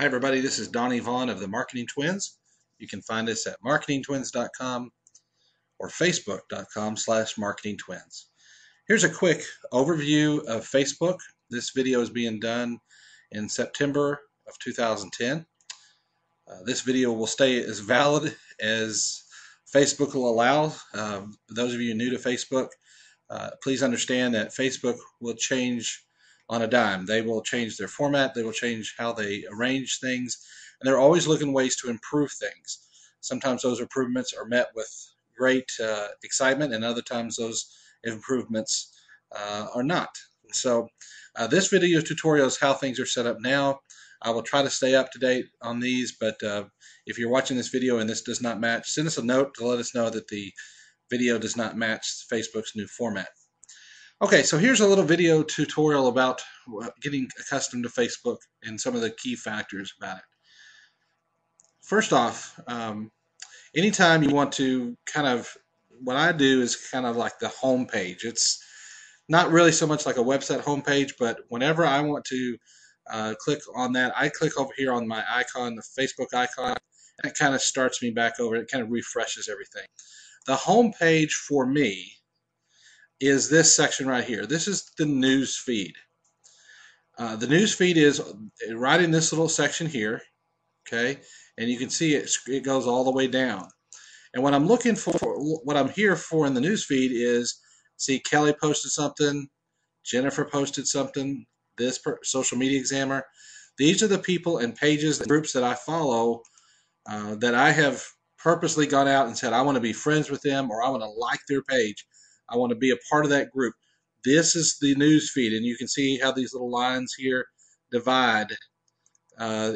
Hi, everybody. This is Donnie Vaughn of the Marketing Twins. You can find us at marketingtwins.com or facebook.com/marketingtwins. Here's a quick overview of Facebook. This video is being done in September of 2010. This video will stay as valid as Facebook will allow. Those of you new to Facebook, please understand that Facebook will change on a dime. They will change their format. They will change how they arrange things. And they're always looking ways to improve things. Sometimes those improvements are met with great excitement, and other times those improvements are not. So this video tutorial is how things are set up now. I will try to stay up to date on these, but if you're watching this video and this does not match, send us a note to let us know that the video does not match Facebook's new format. Okay, so here's a little video tutorial about getting accustomed to Facebook and some of the key factors about it. First off, anytime you want to what I do is kind of like the home page. It's not really so much like a website homepage, but whenever I want to click on that, I click over here on my icon, the Facebook icon, and it kind of starts me back over. It kind of refreshes everything. The home page for me is this section right here. This is the news feed. The news feed is right in this little section here, okay? And you can see it goes all the way down. And what I'm looking for, what I'm here for in the news feed is, see, Kelly posted something, Jennifer posted something, this Social Media Examiner. These are the people and pages and groups that I follow that I have purposely gone out and said I want to be friends with them, or I want to like their page. I want to be a part of that group. This is the news feed, and you can see how these little lines here divide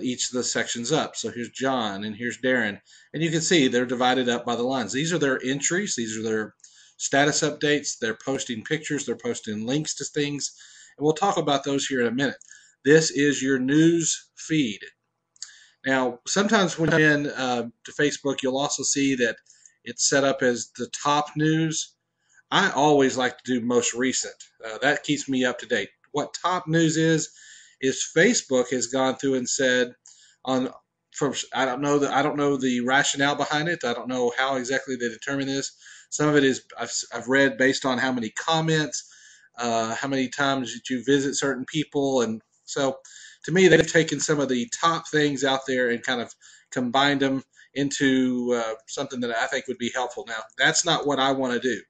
each of the sections up. So here's John, and here's Darren, and you can see they're divided up by the lines. These are their entries. These are their status updates. They're posting pictures. They're posting links to things, and we'll talk about those here in a minute. This is your news feed. Now, sometimes when you're in to Facebook, you'll also see that it's set up as the top news. I always like to do most recent. That keeps me up to date. What top news is Facebook has gone through and said I don't know the rationale behind it. I don't know how exactly they determine this. Some of it is I've read based on how many comments, how many times that you visit certain people, and so to me they've taken some of the top things out there and kind of combined them into something that I think would be helpful. Now, that's not what I want to do.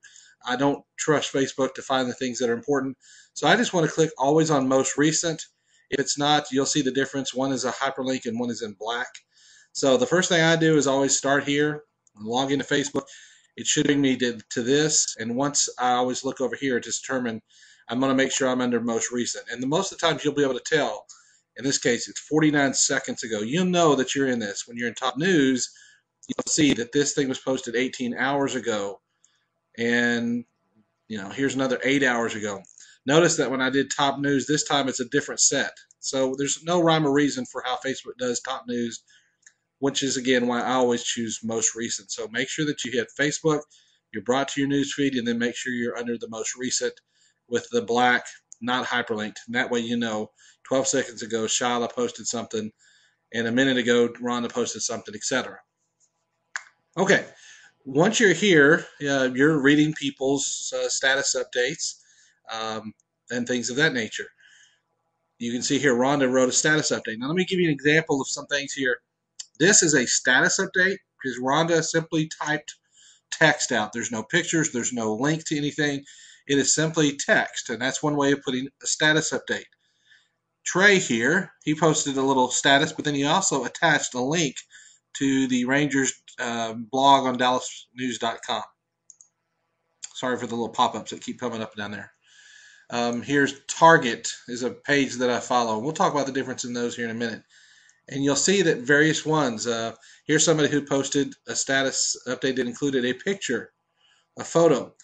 I don't trust Facebook to find the things that are important. So I just want to click always on most recent. If it's not, you'll see the difference. One is a hyperlink and one is in black. So the first thing I do is always start here and log into Facebook. It should bring me to this. And once I always look over here to determine, I'm going to make sure I'm under most recent. And most of the times you'll be able to tell. In this case, it's 49 seconds ago. You'll know that you're in this. When you're in top news, you'll see that this thing was posted 18 hours ago. And here's another 8 hours ago. Notice that when I did top news, this time it's a different set. So there's no rhyme or reason for how Facebook does top news, which is again why I always choose most recent. So make sure that you hit Facebook, you're brought to your news feed, and then make sure you're under the most recent with the black, not hyperlinked. And that way 12 seconds ago Shyla posted something, and a minute ago Rhonda posted something, etc. Okay. Once you're here, you're reading people's status updates and things of that nature. You can see here Rhonda wrote a status update. Now let me give you an example of some things here. This is a status update because Rhonda simply typed text out. There's no pictures. There's no link to anything. It is simply text, and that's one way of putting a status update. Trey here, he posted a little status, but then he also attached a link to the Rangers blog on DallasNews.com. Sorry for the little pop-ups that keep coming up and down there. Here's Target is a page that I follow. We'll talk about the difference in those here in a minute. And you'll see that various ones. Here's somebody who posted a status update that included a picture, a photo.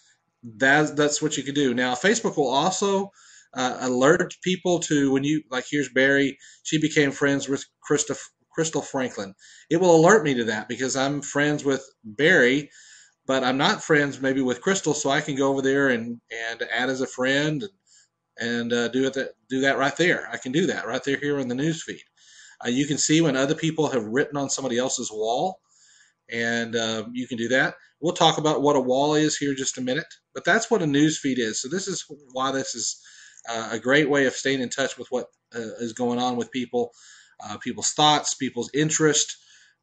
That's what you can do. Now, Facebook will also alert people to when you, like here's Barry. She became friends with Crystal Franklin. It will alert me to that because I'm friends with Barry, but I'm not friends maybe with Crystal, so I can go over there and add as a friend and do that right there. I can do that right there here in the news feed. You can see when other people have written on somebody else's wall, and you can do that. We'll talk about what a wall is here in just a minute, but that's what a news feed is. So this is why this is a great way of staying in touch with what is going on with people, people's thoughts, people's interest.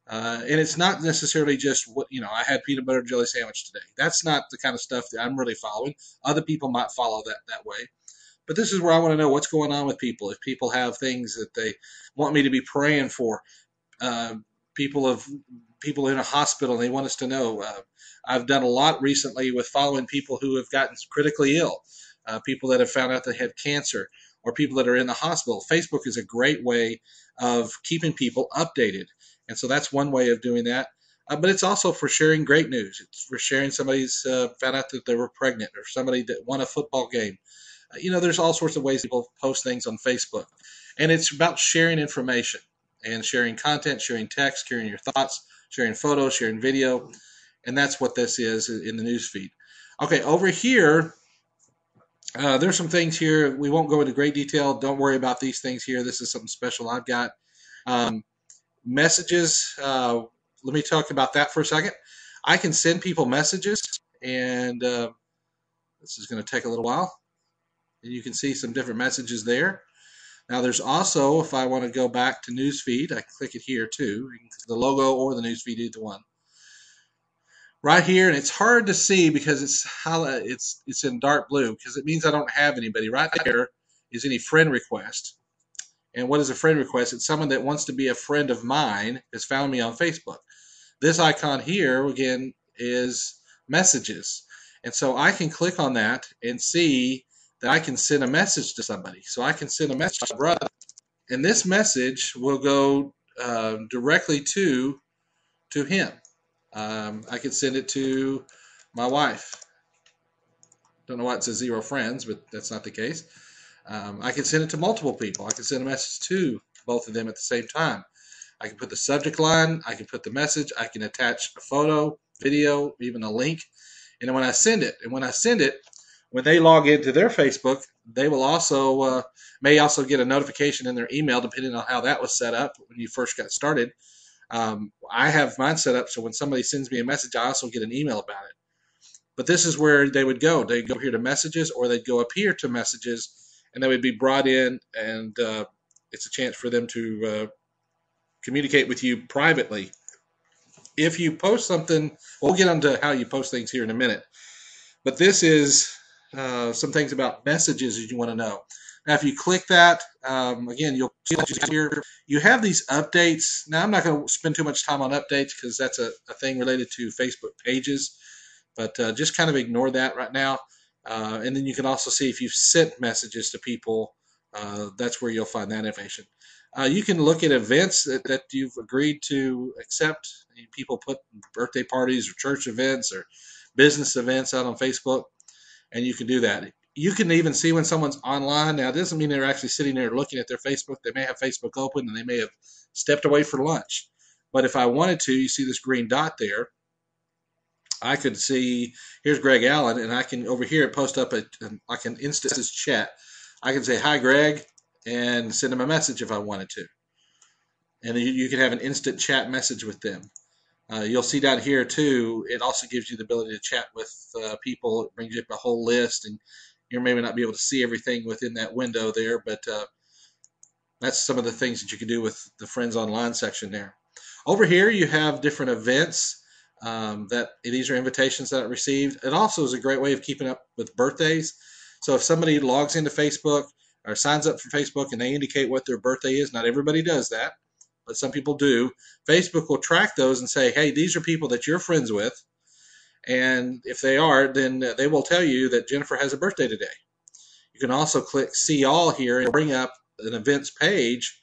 And it's not necessarily just what, I had peanut butter and jelly sandwich today. That's not the kind of stuff that I'm really following. Other people might follow that way. But this is where I want to know what's going on with people. If people have things that they want me to be praying for, uh, people in a hospital, and they want us to know. I've done a lot recently with following people who have gotten critically ill, people that have found out they had cancer, or people that are in the hospital. Facebook is a great way of keeping people updated. And so that's one way of doing that. But it's also for sharing great news. It's for sharing somebody's found out that they were pregnant, or somebody that won a football game. There's all sorts of ways people post things on Facebook. And it's about sharing information and sharing content, sharing text, sharing your thoughts, sharing photos, sharing video. And that's what this is in the news feed. Okay, over here, there's some things here. We won't go into great detail. Don't worry about these things here. This is something special I've got. Messages. Let me talk about that for a second. I can send people messages, and this is going to take a little while. And you can see some different messages there. Now there's also, if I want to go back to newsfeed, I click it here too. You can click the logo or the newsfeed, either one. Right here, and it's hard to see because it's in dark blue, because it means I don't have anybody. Right there is any friend request. And what is a friend request? It's someone that wants to be a friend of mine, has found me on Facebook. This icon here, again, is messages. And so I can click on that and see that I can send a message to somebody. So I can send a message to my brother, and this message will go directly to him. I could send it to my wife. Don't know why it says 0 friends, but that's not the case. I can send it to multiple people. I can send a message to both of them at the same time. I can put the subject line, I can put the message, I can attach a photo, video, even a link. And then when I send it, when they log into their Facebook, they will also may also get a notification in their email, depending on how that was set up when you first got started. I have mine set up so when somebody sends me a message, I also get an email about it. But this is where they would go. They'd go here to messages, or they'd go up here to messages, and they would be brought in, and it's a chance for them to communicate with you privately. If you post something, we'll get onto how you post things here in a minute. But this is some things about messages that you want to know. Now, if you click that, again, you'll see here, you have these updates. Now, I'm not going to spend too much time on updates because that's a thing related to Facebook pages, but just kind of ignore that right now. And then you can also see if you've sent messages to people, that's where you'll find that information. You can look at events that you've agreed to accept. People put birthday parties or church events or business events out on Facebook, and you can do that. You can even see when someone's online. Now, it doesn't mean they're actually sitting there looking at their Facebook. They may have Facebook open, and they may have stepped away for lunch. But if I wanted to, you see this green dot there, I could see, here's Greg Allen, and I can, over here, post up like an instant chat. I can say, hi, Greg, and send them a message if I wanted to. And you can have an instant chat message with them. You'll see down here, too, it also gives you the ability to chat with people. It brings you up a whole list, and you may not be able to see everything within that window there, but that's some of the things that you can do with the Friends Online section there. Over here, you have different events. These are invitations that I received. It also is a great way of keeping up with birthdays. So if somebody logs into Facebook or signs up for Facebook and they indicate what their birthday is, not everybody does that, but some people do, Facebook will track those and say, hey, these are people that you're friends with. And if they are, then they will tell you that Jennifer has a birthday today. You can also click See All here and bring up an events page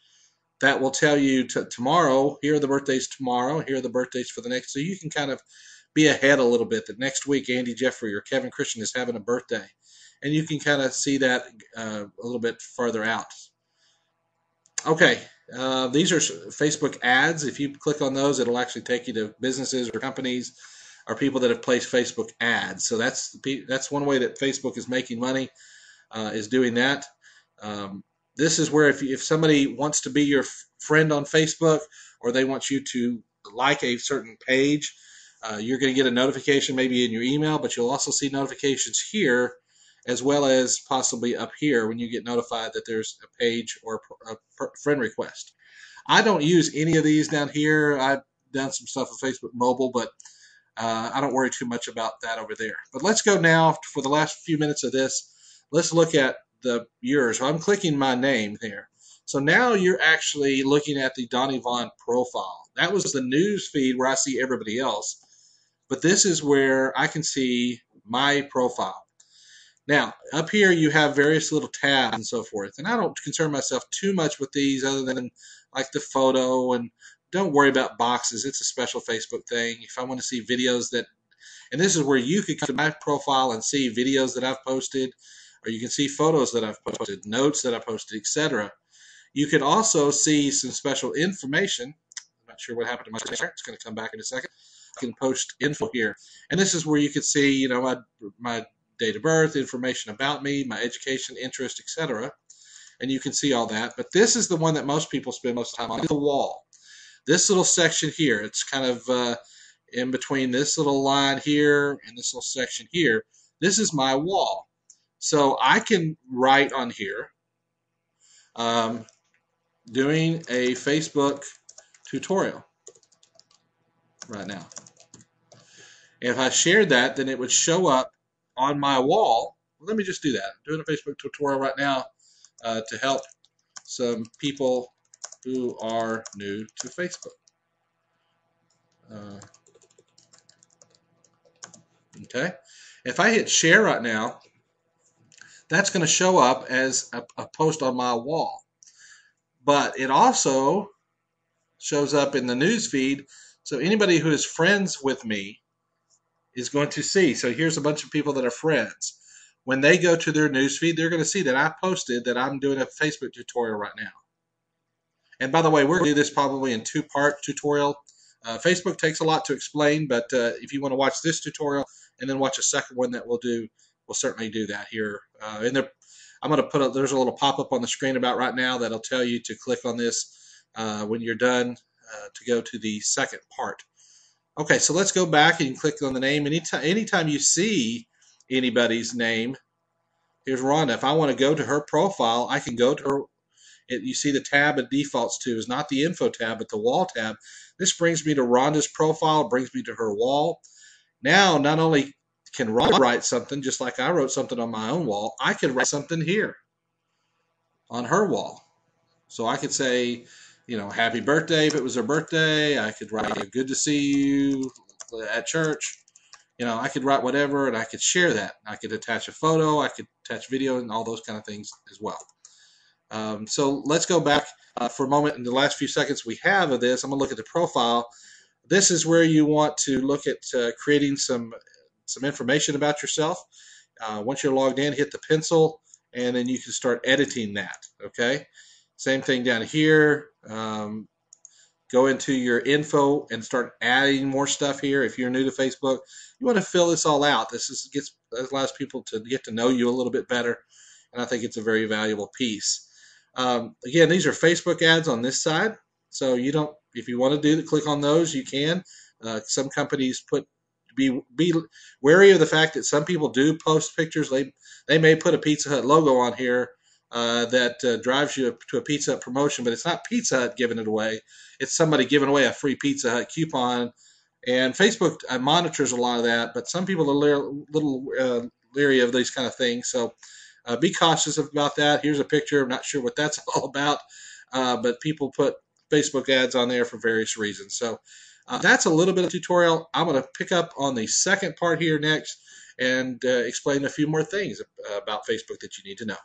that will tell you tomorrow, here are the birthdays tomorrow, here are the birthdays for the next. So you can kind of be ahead a little bit that next week Andy Jeffrey or Kevin Christian is having a birthday. And you can kind of see that a little bit further out. Okay, these are Facebook ads. If you click on those, it'll actually take you to businesses or companies or people that have placed Facebook ads. So that's one way that Facebook is making money, is doing that. This is where if somebody wants to be your friend on Facebook, or they want you to like a certain page, you're going to get a notification maybe in your email, but you'll also see notifications here as well as possibly up here when you get notified that there's a page or a friend request. I don't use any of these down here. I've done some stuff with Facebook Mobile, but I don't worry too much about that over there. But let's go now for the last few minutes of this. Let's look at yours. So I'm clicking my name there. So now you're actually looking at the Donnie Vaughn profile. That was the news feed where I see everybody else. But this is where I can see my profile. Now, up here you have various little tabs and so forth. And I don't concern myself too much with these other than like the photo, and don't worry about boxes. It's a special Facebook thing. If I want to see videos and this is where you could come to my profile and see videos that I've posted, or you can see photos that I've posted, notes that I posted, etc. You can also see some special information. I'm not sure what happened to my share. It's going to come back in a second. I can post info here. And this is where you can see, my date of birth, information about me, my education, interest, etc. And you can see all that. But this is the one that most people spend most of the time on, the wall. This little section here, it's kind of in between this little line here and this little section here. This is my wall. So I can write on here, doing a Facebook tutorial right now. If I shared that, then it would show up on my wall. Let me just do that. I'm doing a Facebook tutorial right now to help some people who are new to Facebook. Okay. If I hit share right now, that's going to show up as a post on my wall. But it also shows up in the news feed, so anybody who is friends with me is going to see. So here's a bunch of people that are friends. When they go to their news feed, they're going to see that I posted that I'm doing a Facebook tutorial right now. And by the way, we're going to do this probably in two-part tutorial. Facebook takes a lot to explain, but if you want to watch this tutorial and then watch a second one that we'll do, we'll certainly do that here. I'm going to put there's a little pop-up on the screen about right now that'll tell you to click on this when you're done to go to the second part. Okay, so let's go back and click on the name. Anytime you see anybody's name, here's Rhonda. If I want to go to her profile, I can go to her. You see the tab it defaults to is not the info tab, but the wall tab. This brings me to Rhonda's profile, brings me to her wall. Now, not only can Rhonda write something, just like I wrote something on my own wall, I could write something here on her wall. So I could say, happy birthday if it was her birthday. I could write, good to see you at church. I could write whatever, and I could share that. I could attach a photo, I could attach video, and all those kind of things as well. So let's go back for a moment. In the last few seconds we have of this, I'm going to look at the profile. This is where you want to look at creating some information about yourself. Once you're logged in, hit the pencil, and then you can start editing that. Okay. Same thing down here. Go into your info and start adding more stuff here. If you're new to Facebook, you want to fill this all out. This allows people to get to know you a little bit better, and I think it's a very valuable piece. Again, these are Facebook ads on this side, so if you want to click on those, you can. Some companies be wary of the fact that some people do post pictures. They may put a Pizza Hut logo on here that drives you to a Pizza Hut promotion, but it's not Pizza Hut giving it away. It's somebody giving away a free Pizza Hut coupon, and Facebook monitors a lot of that, but some people are a little leery of these kind of things, so be cautious about that. Here's a picture. I'm not sure what that's all about, but people put Facebook ads on there for various reasons. So that's a little bit of tutorial. I'm going to pick up on the second part here next and explain a few more things about Facebook that you need to know.